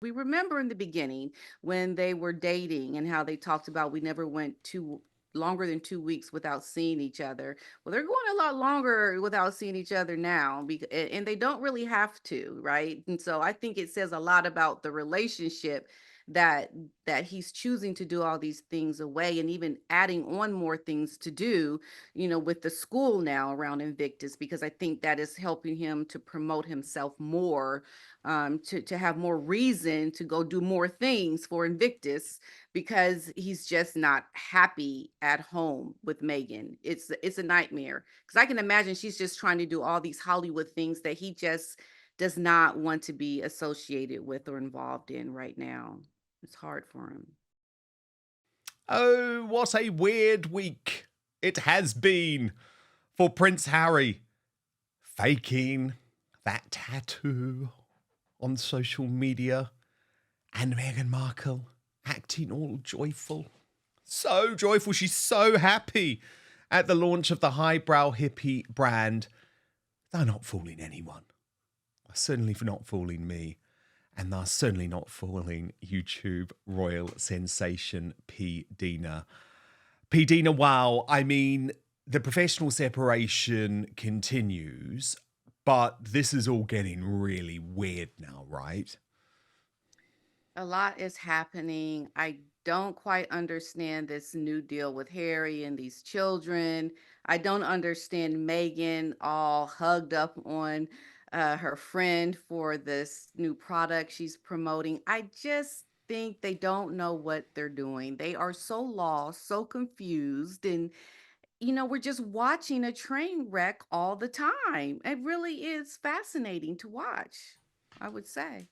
We remember in the beginning when they were dating and how they talked about we never went longer than 2 weeks without seeing each other. Well, they're going a lot longer without seeing each other now, and they don't really have to, right? And so I think it says a lot about the relationship that he's choosing to do all these things away and even adding on more things to do, with the school now around Invictus, because I think that is helping him to promote himself more, to have more reason to go do more things for Invictus, because he's just not happy at home with Megan. It's a nightmare, because I can imagine she's just trying to do all these Hollywood things that he just does not want to be associated with or involved in right now. It's hard for him. Oh, what a weird week it has been for Prince Harry, faking that tattoo on social media, and Meghan Markle acting all joyful. So joyful. She's so happy at the launch of the highbrow hippie brand. They're not fooling anyone. Certainly for not fooling me. And they're certainly not fooling YouTube royal sensation P-Dina. P-Dina, wow. I mean, the professional separation continues, but this is all getting really weird now, right? A lot is happening. I don't quite understand this new deal with Harry and these children. I don't understand Megan all hugged up on her friend for this new product she's promoting. I just think they don't know what they're doing. They are so lost, so confused, and we're just watching a train wreck all the time. It really is fascinating to watch, I would say.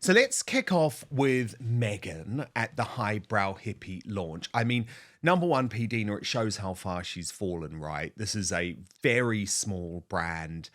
So let's kick off with Meghan at the highbrow hippie launch. I mean, number one, P-Dina, it shows how far she's fallen, right? This is a very small brand.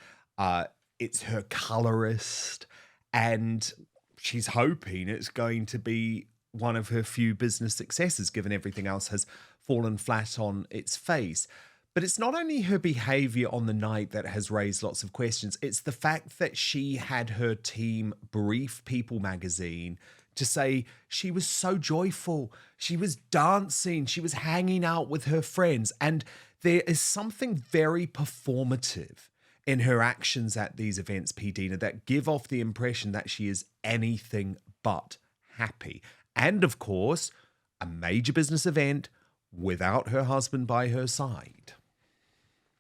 It's her colorist, and she's hoping it's going to be one of her few business successes, given everything else has fallen flat on its face. But it's not only her behavior on the night that has raised lots of questions, it's the fact that she had her team brief People magazine to say she was so joyful. She was dancing, she was hanging out with her friends. And there is something very performative in her actions at these events, P-Dina, that give off the impression that she is anything but happy. And of course, a major business event without her husband by her side.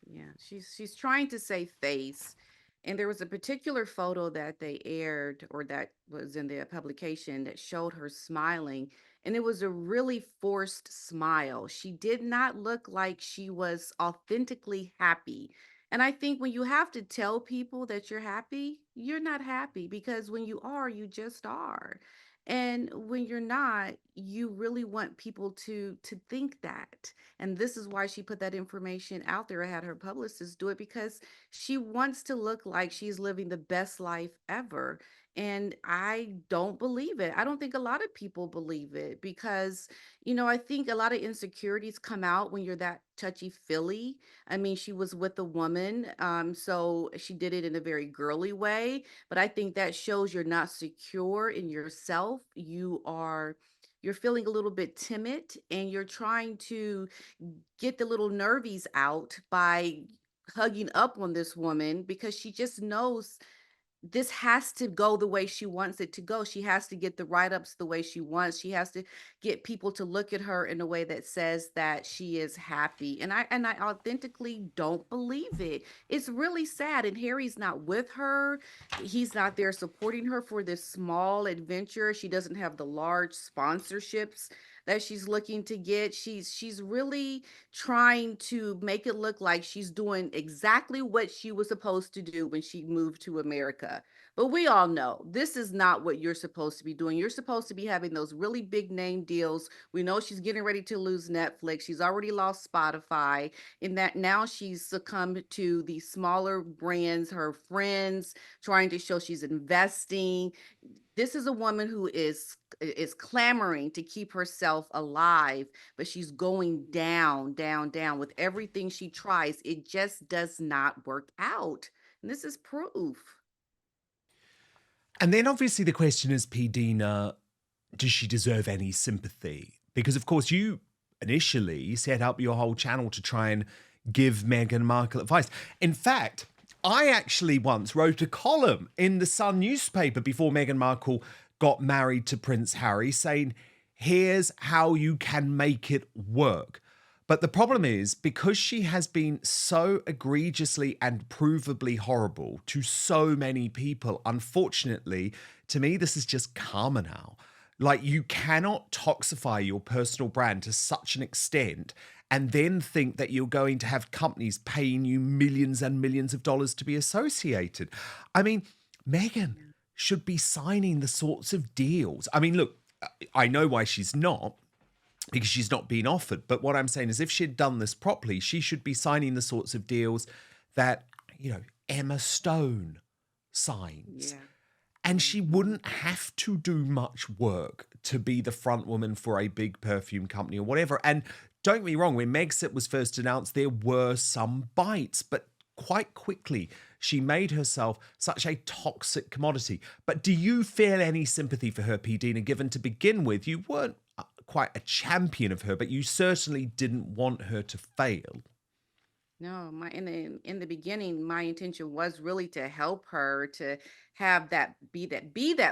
Yeah, she's trying to save face. And there was a particular photo that they aired, or that was in the publication, that showed her smiling, and it was a really forced smile. She did not look like she was authentically happy. And I think when you have to tell people that you're happy, you're not happy, because when you are, you just are. And when you're not, you really want people to think that. And this is why she put that information out there, had her publicist do it, because she wants to look like she's living the best life ever. And I don't believe it. I don't think a lot of people believe it, because, I think a lot of insecurities come out when you're that touchy feely. I mean, she was with a woman, so she did it in a very girly way, but I think that shows you're not secure in yourself. You're feeling a little bit timid, and you're trying to get the little nervies out by hugging up on this woman, because she just knows this has to go the way she wants it to go. She has to get the write-ups the way she wants. She has to get people to look at her in a way that says that she is happy. And I authentically don't believe it. It's really sad. And Harry's not with her. He's not there supporting her for this small adventure. She doesn't have the large sponsorships that she's looking to get. She's really trying to make it look like she's doing exactly what she was supposed to do when she moved to America. But we all know this is not what you're supposed to be doing. You're supposed to be having those really big name deals. We know she's getting ready to lose Netflix. She's already lost Spotify, in that now she's succumbed to the smaller brands, her friends trying to show she's investing. This is a woman who is clamoring to keep herself alive, but she's going down, down, down with everything she tries. It just does not work out. And this is proof. And then obviously the question is, P-Dina, does she deserve any sympathy? Because of course you initially set up your whole channel to try and give Meghan Markle advice. In fact, I actually once wrote a column in the Sun newspaper before Meghan Markle got married to Prince Harry saying, here's how you can make it work. But the problem is, because she has been so egregiously and provably horrible to so many people, unfortunately, to me, this is just karma now. Like, you cannot toxify your personal brand to such an extent and then think that you're going to have companies paying you millions and millions of dollars to be associated. I mean, Meghan Yeah. should be signing the sorts of deals. I mean, look, I know why she's not, because she's not been offered. But what I'm saying is, if she'd done this properly, she should be signing the sorts of deals that, Emma Stone signs. Yeah. And she Mhm. wouldn't have to do much work to be the front woman for a big perfume company or whatever. And don't get me wrong, when Megxit was first announced, there were some bites, but quite quickly she made herself such a toxic commodity. But do you feel any sympathy for her, P-Dina, given to begin with, you weren't quite a champion of her, but you certainly didn't want her to fail? No, my in the beginning, my intention was really to help her to have that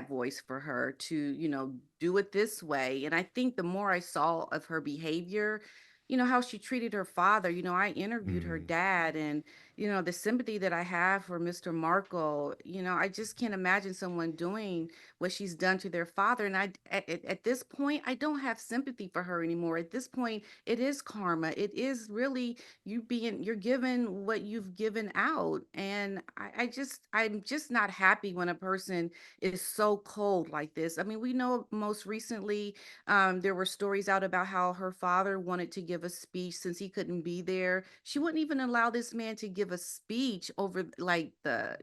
voice for her to, do it this way. And I think the more I saw of her behavior, how she treated her father, I interviewed her Mm, dad, and the sympathy that I have for Mr. Markle, I just can't imagine someone doing what she's done to their father. And at this point, I don't have sympathy for her anymore. At this point, it is karma. It is really you're given what you've given out. And I'm just not happy when a person is so cold like this. I mean, we know most recently, there were stories out about how her father wanted to give a speech. Since he couldn't be there, she wouldn't even allow this man to give a speech over, like, the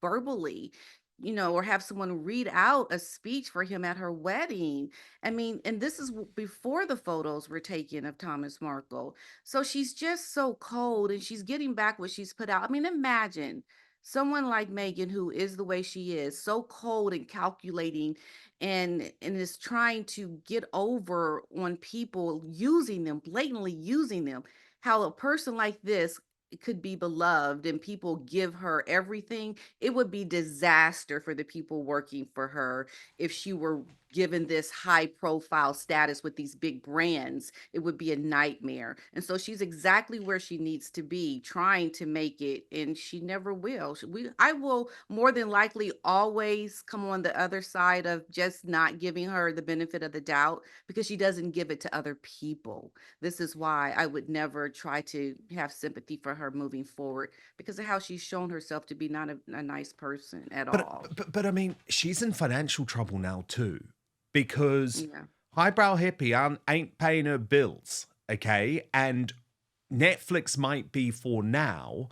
verbally, or have someone read out a speech for him at her wedding. I mean, and this is before the photos were taken of Thomas Markle. So she's just so cold, and she's getting back what she's put out. I mean, imagine someone like Megan, who is the way she is, so cold and calculating, and is trying to get over on people, using them, blatantly using them. How a person like this could be beloved and people give her everything. It would be disaster for the people working for her if she were given this high profile status with these big brands. It would be a nightmare. And so she's exactly where she needs to be, trying to make it, and she never will. I will more than likely always come on the other side of just not giving her the benefit of the doubt, because she doesn't give it to other people. This is why I would never try to have sympathy for her moving forward, because of how she's shown herself to be not a nice person at But, all. but I mean, she's in financial trouble now too, because Yeah. highbrow hippie ain't paying her bills, okay? And Netflix might be for now,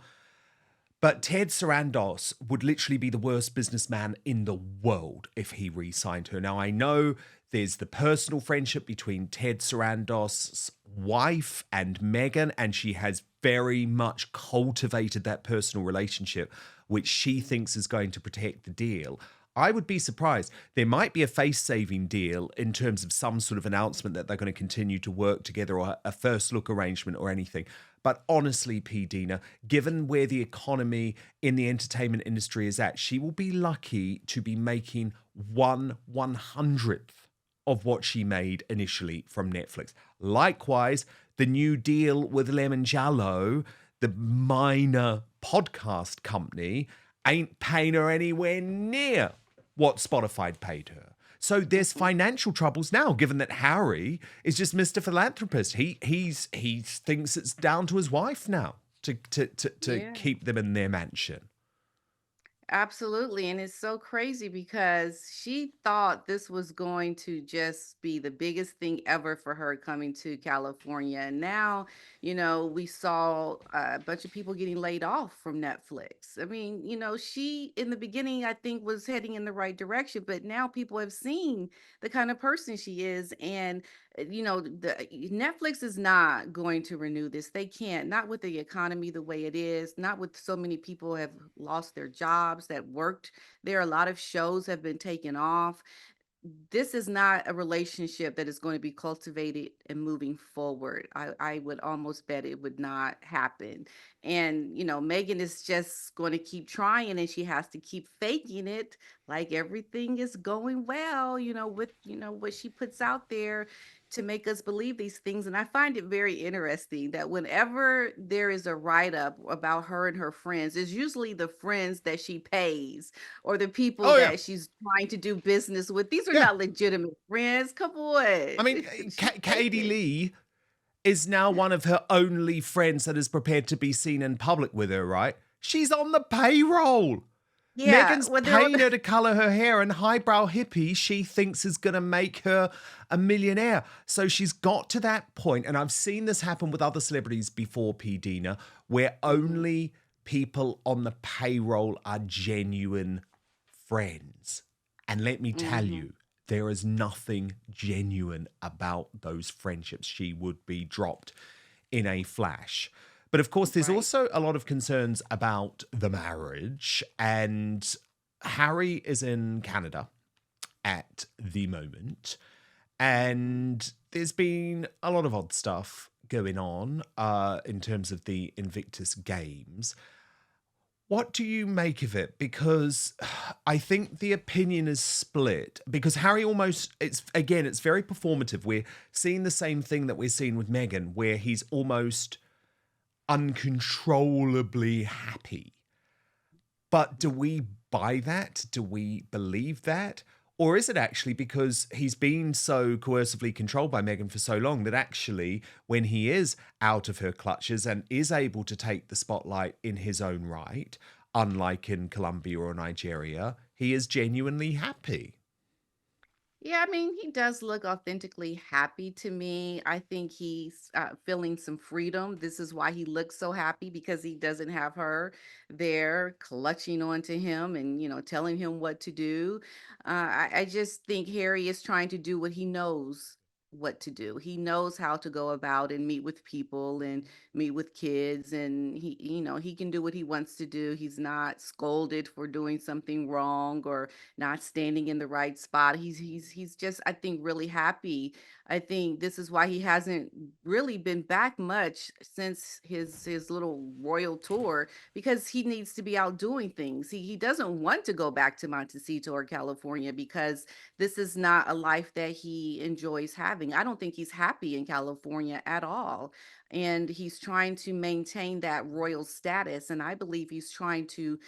but Ted Sarandos would literally be the worst businessman in the world if he re-signed her. Now, I know there's the personal friendship between Ted Sarandos' wife and Meghan, and she has very much cultivated that personal relationship, which she thinks is going to protect the deal. I would be surprised. There might be a face saving deal in terms of some sort of announcement that they're going to continue to work together, or a first look arrangement or anything. But honestly, P-Dina, given where the economy in the entertainment industry is at, she will be lucky to be making 1/100th of what she made initially from Netflix. Likewise, the new deal with Lemon Jallo, the minor podcast company, ain't paying her anywhere near what Spotify paid her. So there's Mhm. financial troubles now, given that Harry is just Mr. Philanthropist. He thinks it's down to his wife now to Yeah. keep them in their mansion. Absolutely. And it's so crazy because she thought this was going to just be the biggest thing ever for her coming to California. And now, we saw a bunch of people getting laid off from Netflix. I mean, she in the beginning, I think, was heading in the right direction, but now people have seen the kind of person she is. And, Netflix is not going to renew this. They can't, not with the economy the way it is, not with so many people have lost their jobs. jobs that worked there. A lot of shows have been taken off. This is not a relationship that is going to be cultivated and moving forward. I would almost bet it would not happen. And, Megan is just going to keep trying and she has to keep faking it like everything is going well, with, what she puts out there to make us believe these things. And I find it very interesting that whenever there is a write up about her and her friends, it's usually the friends that she pays or the people Oh yeah, that she's trying to do business with. These are yeah. not legitimate friends. Come I on. mean, She's Katie faking. Lee is now one of her only friends that is prepared to be seen in public with her, right? She's on the payroll. Yeah, Megan's when they're on paying her to color her hair, and highbrow hippie she thinks is going to make her a millionaire. So she's got to that point, and I've seen this happen with other celebrities before, P-Dina, where Mhm, only people on the payroll are genuine friends. And let me tell mhm. you, there is nothing genuine about those friendships. She would be dropped in a flash. But of course, there's Right. also a lot of concerns about the marriage. And Harry is in Canada at the moment. Mhm. And there's been a lot of odd stuff going on in terms of the Invictus Games. What do you make of it? Because I think the opinion is split because Harry almost, it's very performative. We're seeing the same thing that we're seeing with Meghan, where he's almost uncontrollably happy. But do we buy that? Do we believe that? Or is it actually because he's been so coercively controlled by Meghan for so long that actually, when he is out of her clutches and is able to take the spotlight in his own right, unlike in Colombia or Nigeria, he is genuinely happy? Yeah, I mean, he does look authentically happy to me. I think he's feeling some freedom. This is why he looks so happy because he doesn't have her there clutching onto him and, telling him what to do. I just think Harry is trying to do what he knows what to do. He knows how to go about and meet with people and meet with kids and he can do what he wants to do. He's not scolded for doing something wrong or not standing in the right spot. He's just I think really happy. I think this is why he hasn't really been back much since his little royal tour because he needs to be out doing things. He doesn't want to go back to Montecito or California because this is not a life that he enjoys having. I don't think he's happy in California at all. And he's trying to maintain that royal status and I believe he's trying to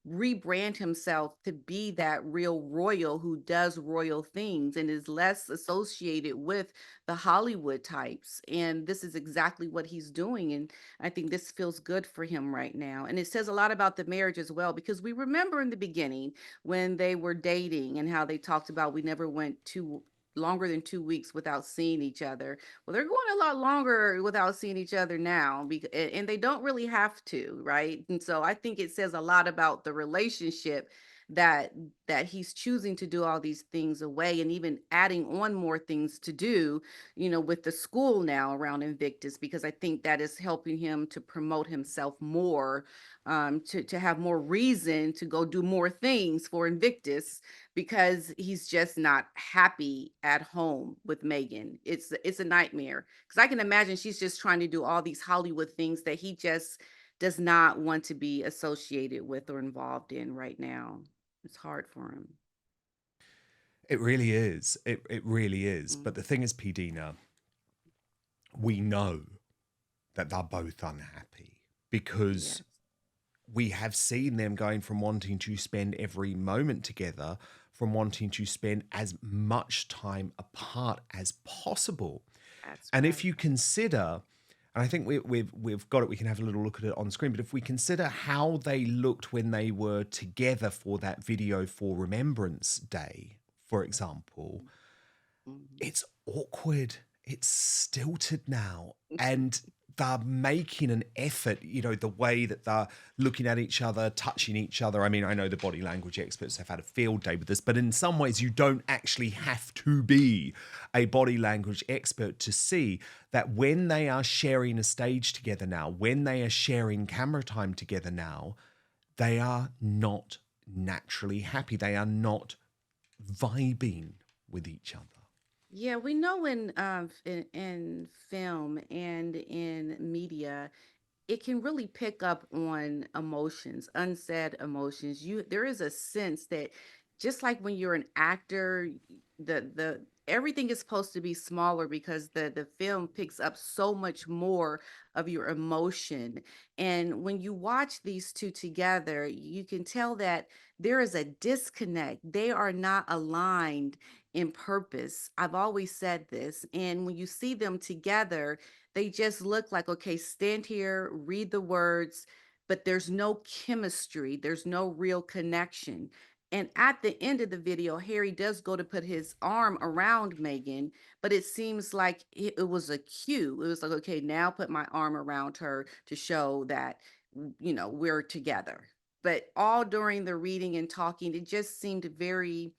rebrand himself to be that real royal who does royal things and is less associated with the Hollywood types. And this is exactly what he's doing. And I think this feels good for him right now. And it says a lot about the marriage as well, because we remember in the beginning when they were dating and how they talked about we never went longer than 2 weeks without seeing each other. Well, they're going a lot longer without seeing each other now, and they don't really have to, right? And so I think it says a lot about the relationship that that he's choosing to do all these things away and even adding on more things to do, with the school now around Invictus, because I think that is helping him to promote himself more, to have more reason to go do more things for Invictus because he's just not happy at home with Megan. It's a nightmare because I can imagine she's just trying to do all these Hollywood things that he just does not want to be associated with or involved in right now. It's hard for him. It really is. It really is. But the Mhm. thing is, P-Dina, we know that they're both unhappy because Yes, we have seen them going from wanting to spend every moment together, from wanting to spend as much time apart as possible. that's And if right. you consider, and I think we've got it, we can have a little look at it on screen. But if we consider how they looked when they were together for that video for Remembrance Day, for example, Mhm. it's awkward. It's stilted now. And they're making an effort, the way that they're looking at each other, touching each other. I mean, I know the body language experts have had a field day with this, but in some ways, you don't actually have to be a body language expert to see that when they are sharing a stage together now, when they are sharing camera time together now, they are not naturally happy. They are not vibing with each other. Yeah, we know in film and in media, it can really pick up on emotions, unsaid emotions. There is a sense that just like when you're an actor, the everything is supposed to be smaller because the film picks up so much more of your emotion. And when you watch these two together, you can tell that there is a disconnect. They are not aligned in purpose. I've always said this. And when you see them together, they just look like, okay, stand here, read the words, but there's no chemistry, there's no real connection. And at the end of the video, Harry does go to put his arm around Megan, but it seems like it was a cue. It was like, okay, now put my arm around her to show that, we're together. But all during the reading and talking, it just seemed very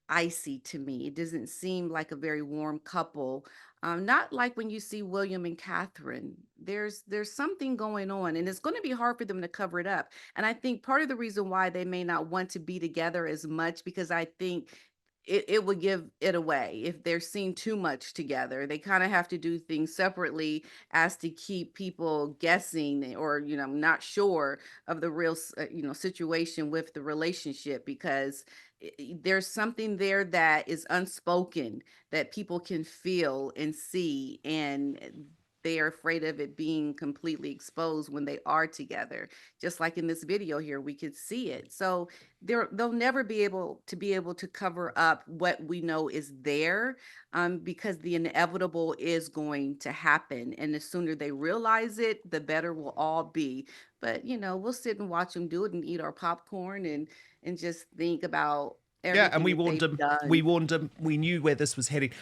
icy to me. It doesn't seem like a very warm couple. Not like when you see William and Catherine. There's something going on, and it's going to be hard for them to cover it up. And I think part of the reason why they may not want to be together as much because I think it would give it away if they're seen too much together. They kind of have to do things separately as to keep people guessing or not sure of the real situation with the relationship because there's something there that is unspoken that people can feel and see and they are afraid of it being completely exposed when they are together, just like in this video here we could see it. So they'll never be able to cover up what we know is there, because the inevitable is going to happen, and the sooner they realize it the better we'll all be. But we'll sit and watch them do it and eat our popcorn and just think about Yeah, and everything we that warned they've them. We done. warned them. We knew where this was heading.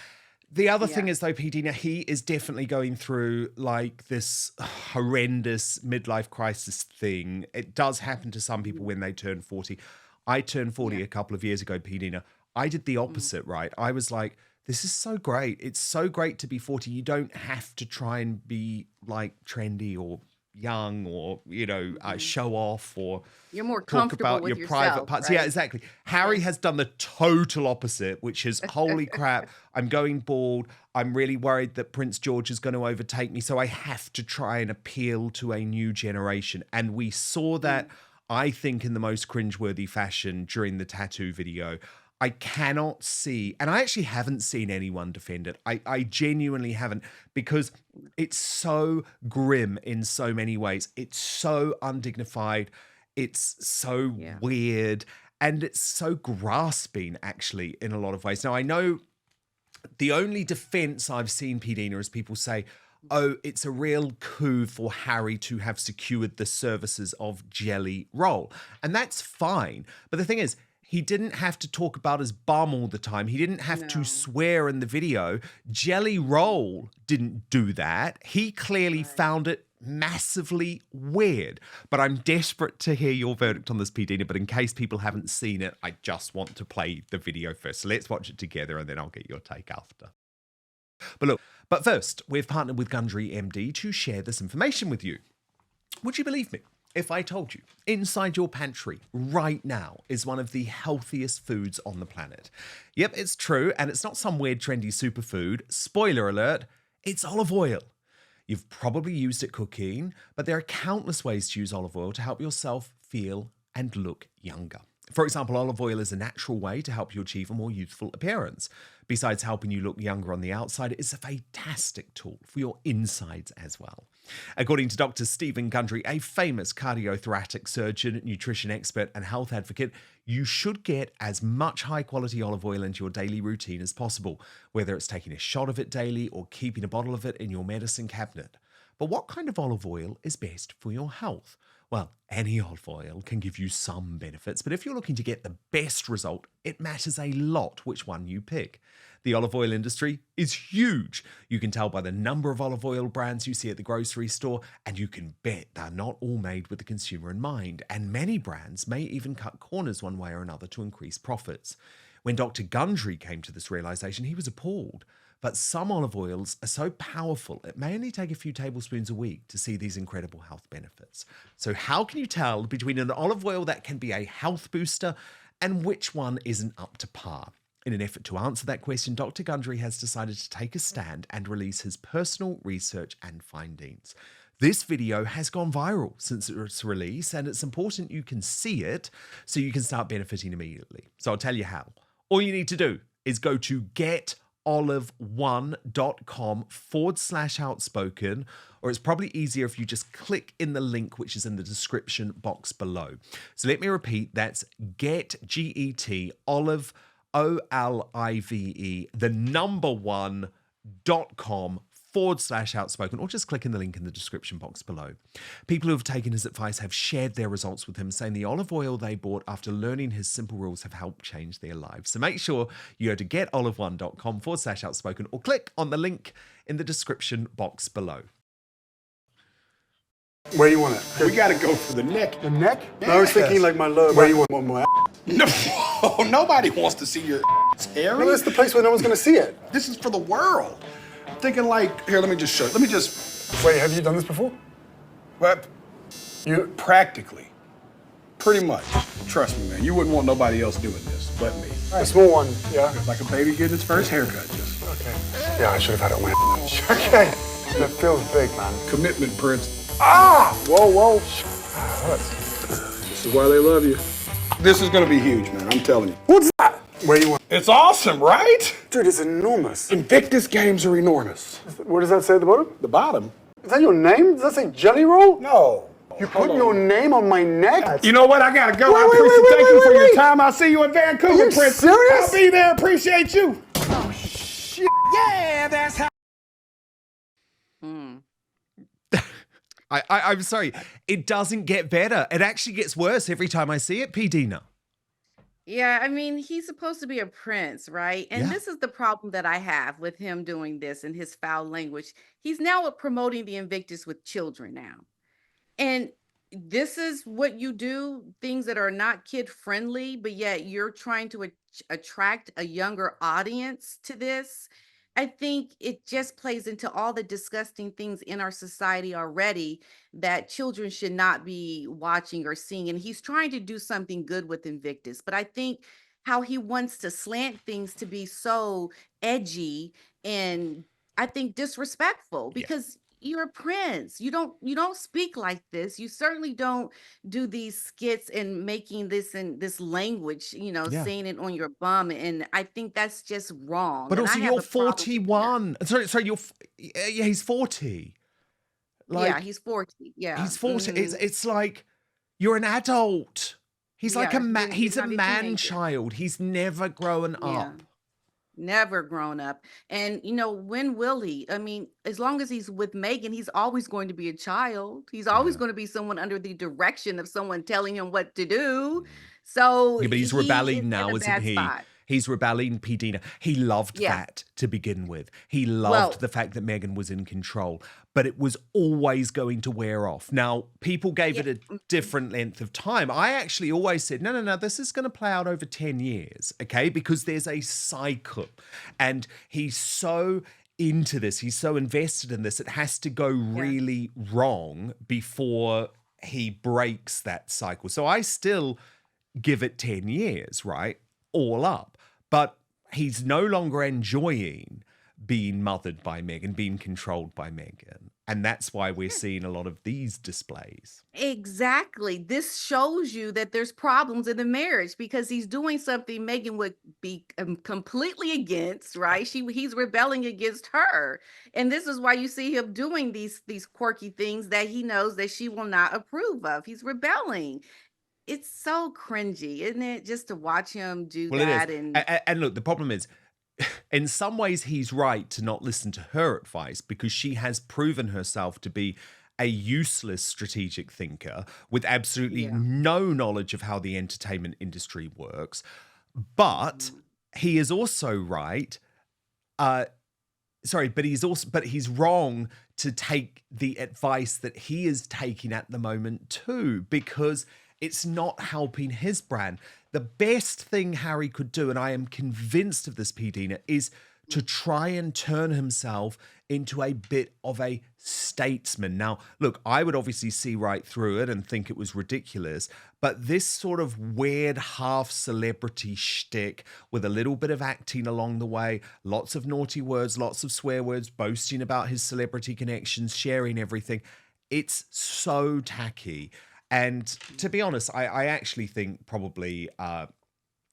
The other Yeah. thing is, though, P-Dina, he is definitely going through like this horrendous midlife crisis thing. It does happen to some people Mhm. when they turn 40. I turned 40 Yeah. a couple of years ago, P-Dina. I did the Mhm. opposite, right? I was like, this is so great. It's so great to be 40. You don't have to try and be like trendy or young or, Mhm. show off or You're more talk comfortable about your with private yourself, parts. Yeah, right? exactly. Harry Yeah. has done the total opposite, which is holy crap, I'm going bald. I'm really worried that Prince George is going to overtake me. So I have to try and appeal to a new generation. And we saw that, Mm. I think, in the most cringeworthy fashion during the tattoo video. I cannot see, and I actually haven't seen anyone defend it. I genuinely haven't, because it's so grim in so many ways. It's so undignified. It's so Yeah. weird. And it's so grasping, actually, in a lot of ways. Now, I know the only defense I've seen, P-Dina, is people say, oh, it's a real coup for Harry to have secured the services of Jelly Roll. And that's fine. But the thing is, he didn't have to talk about his bum all the time. He didn't have to No. swear in the video. Jelly Roll didn't do that. He clearly Right. found it massively weird. But I'm desperate to hear your verdict on this, P-Dina. But in case people haven't seen it, I just want to play the video first. So let's watch it together and then I'll get your take after. But look, but first, we've partnered with Gundry MD to share this information with you. Would you believe me if I told you inside your pantry right now is one of the healthiest foods on the planet? Yep, it's true, and it's not some weird trendy superfood. Spoiler alert, it's olive oil. You've probably used it cooking, but there are countless ways to use olive oil to help yourself feel and look younger. For example, olive oil is a natural way to help you achieve a more youthful appearance. Besides helping you look younger on the outside, it is a fantastic tool for your insides as well. According to Dr. Stephen Gundry, a famous cardiothoracic surgeon, nutrition expert, and health advocate, you should get as much high quality olive oil into your daily routine as possible, whether it's taking a shot of it daily or keeping a bottle of it in your medicine cabinet. But what kind of olive oil is best for your health? Well, any olive oil can give you some benefits, but if you're looking to get the best result, it matters a lot which one you pick. The olive oil industry is huge. You can tell by the number of olive oil brands you see at the grocery store, and you can bet they're not all made with the consumer in mind. And many brands may even cut corners one way or another to increase profits. When Dr. Gundry came to this realization, he was appalled. But some olive oils are so powerful, it may only take a few tablespoons a week to see these incredible health benefits. So how can you tell between an olive oil that can be a health booster and which one isn't up to par? In an effort to answer that question, Dr. Gundry has decided to take a stand and release his personal research and findings. This video has gone viral since its release, and it's important you can see it so you can start benefiting immediately. So I'll tell you how. All you need to do is go to getolive1.com/outspoken, or it's probably easier if you just click in the link which is in the description box below. So let me repeat, that's olive, OLIVE, the number 1.com/outspoken, or just click in the link in the description box below. People who have taken his advice have shared their results with him, saying the olive oil they bought after learning his simple rules have helped change their lives. So make sure you go to getolive1.com/outspoken or click on the link in the description box below. Where you want it? We gotta go for the neck. The neck? Yes. No, I was thinking like my lower. Where you want my No, nobody wants to see your Harry. No, that's the place where no one's gonna see it. This is for the world. I'm thinking like, here, let me just show you. Let me just, Wait, have you done this before? well, you practically, pretty much. Trust me, man. You wouldn't want nobody else doing this but me. A small one, yeah. Like a baby getting its first haircut, just Okay. Yeah, I should have had it on my Okay. That feels big, man. commitment, Prince. Ah! Whoa, whoa. This is why they love you. This is gonna be huge, man. I'm telling you. What's that? Where you want? It's awesome, right? Dude, it's enormous. Invictus games are enormous. What does that say at the bottom? The bottom? Is that your name? Does that say Jelly Roll? No. You put your name on my neck? You know what? I gotta go. Wait, I wait, appreciate. wait, Thank wait, you for wait, your wait. time. I'll see you in Vancouver, Are you Prince. serious? I'll be there. Appreciate you. Yeah, that's how. I'm sorry, it doesn't get better. It actually gets worse every time I see it, P-Dina. Yeah, I mean, he's supposed to be a prince, right? And Yeah. this is the problem that I have with him doing this and his foul language. He's now promoting the Invictus with children now. And this is what you do, things that are not kid friendly, but yet you're trying to attract a younger audience to this. I think it just plays into all the disgusting things in our society already that children should not be watching or seeing. And he's trying to do something good with Invictus, but I think how he wants to slant things to be so edgy and I think disrespectful Yeah. because you're a prince. You don't speak like this. You certainly don't do these skits and making this in this language, Yeah. saying it on your bum. And I think that's just wrong. But And I also, have you're a problem with that. 41. Sorry, yeah, he's 40. Like, Yeah, he's 40. Yeah. he's 40. Mhm. It's like you're an adult. He's like Yeah, he's he's a not a man teenager. child. He's never grown Yeah. up. Never grown up. And when will he? I mean, as long as he's with Megan, he's always going to be a child. He's always Yeah. going to be someone under the direction of someone telling him what to do. So Yeah, but he's he is rebelling in now, a isn't bad he? spot. He's rebelling, P-Dina. He loved Yeah. that to begin with. He loved Well, the fact that Meghan was in control, but it was always going to wear off. Now, people gave yeah. it a different length of time. I actually always said, no, this is going to play out over 10 years, okay? Because there's a cycle. And he's so into this, he's so invested in this, it has to go Yeah. really wrong before he breaks that cycle. So I still give it 10 years, right? All up. But he's no longer enjoying being mothered by Meghan, being controlled by Meghan. And that's why we're seeing a lot of these displays. Exactly. This shows you that there's problems in the marriage because he's doing something Megan would be completely against, right? He's rebelling against her. And this is why you see him doing these quirky things that he knows that she will not approve of. He's rebelling. It's so cringy, isn't it? Just to watch him do Well, it is. that and And look, the problem is, in some ways, he's right to not listen to her advice because she has proven herself to be a useless strategic thinker with absolutely yeah. no knowledge of how the entertainment industry works. But he is also right. But he's wrong to take the advice that he is taking at the moment too, because it's not helping his brand. The best thing Harry could do, and I am convinced of this, P-Dina, is to try and turn himself into a bit of a statesman. Now, look, I would obviously see right through it and think it was ridiculous, but this sort of weird half celebrity shtick with a little bit of acting along the way, lots of naughty words, lots of swear words, boasting about his celebrity connections, sharing everything, it's so tacky. And to be honest, I actually think probably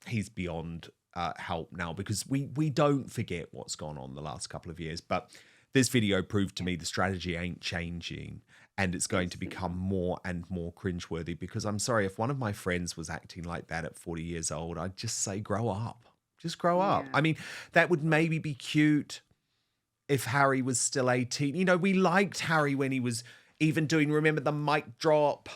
he's beyond help now, because we don't forget what's gone on the last couple of years. But this video proved to me the strategy ain't changing, and it's going to become more and more cringeworthy, because I'm sorry, if one of my friends was acting like that at 40 years old, I'd just say, grow up. Just grow up. Yeah. I mean, that would maybe be cute if Harry was still 18. You know, we liked Harry when he was even doing, remember the mic drop,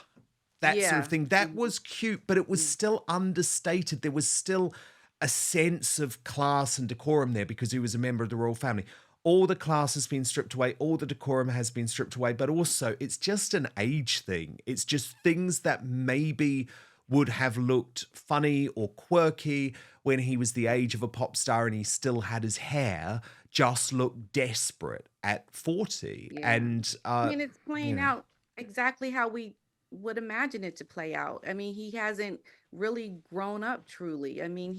that sort Yeah. of thing. That was cute, but it was still understated. There was still a sense of class and decorum there because he was a member of the royal family. All the class has been stripped away. All the decorum has been stripped away. But also, it's just an age thing. It's just things that maybe would have looked funny or quirky when he was the age of a pop star and he still had his hair, just look desperate at 40. Yeah. And, I mean, it's playing know. out exactly how we would imagine it to play out. I mean, he hasn't really grown up truly. I mean,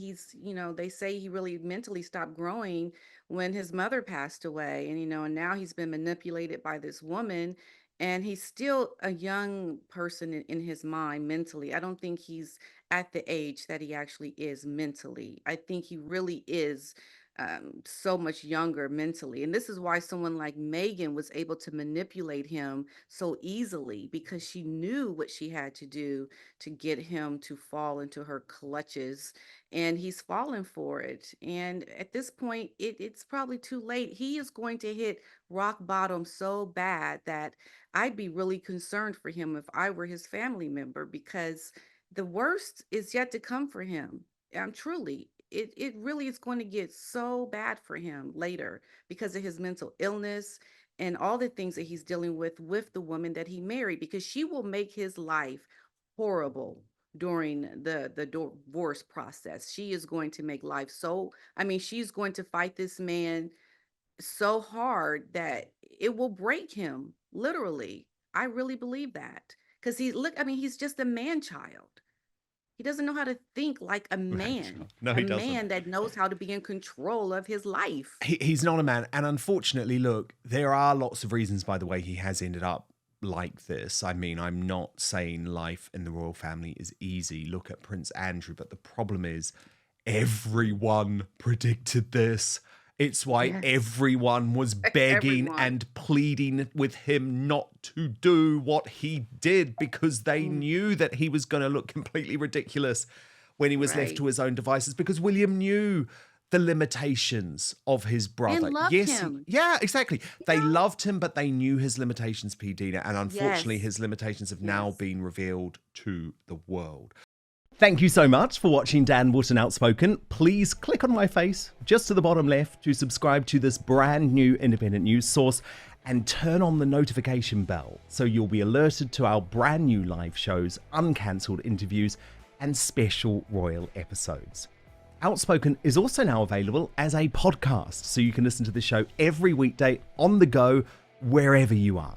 they say he really mentally stopped growing when his mother passed away. And now he's been manipulated by this woman, and he's still a young person in his mind mentally. I don't think he's at the age that he actually is mentally. I think he really is so much younger mentally. And this is why someone like Megan was able to manipulate him so easily, because she knew what she had to do to get him to fall into her clutches. And he's fallen for it. And at this point, it's probably too late. He is going to hit rock bottom so bad that I'd be really concerned for him if I were his family member, because the worst is yet to come for him. Truly, it really is going to get so bad for him later because of his mental illness and all the things that he's dealing with the woman that he married, because she will make his life horrible during the divorce process. She is going to make life so, I mean, she's going to fight this man so hard that it will break him, literally. I really believe that, because I mean, he's just a man child. He doesn't know how to think like a Right. man, No, a he doesn't. man that knows how to be in control of his life. He's not a man. And unfortunately, look, there are lots of reasons, by the way, he has ended up like this. I mean, I'm not saying life in the royal family is easy. Look at Prince Andrew. But the problem is, everyone predicted this. It's why Yes. everyone was begging Everyone. and pleading with him not to do what he did, because they Mm. knew that he was going to look completely ridiculous when he was left Right. to his own devices, because William knew the limitations of his brother. And loved Yes, him. yeah, exactly. They Yeah. loved him, but they knew his limitations, P-Dina, and unfortunately Yes. his limitations have now Yes. been revealed to the world. Thank you so much for watching Dan Wootton Outspoken. Please click on my face just to the bottom left to subscribe to this brand new independent news source, and turn on the notification bell so you'll be alerted to our brand new live shows, uncancelled interviews, and special royal episodes. Outspoken is also now available as a podcast, so you can listen to the show every weekday on the go, wherever you are.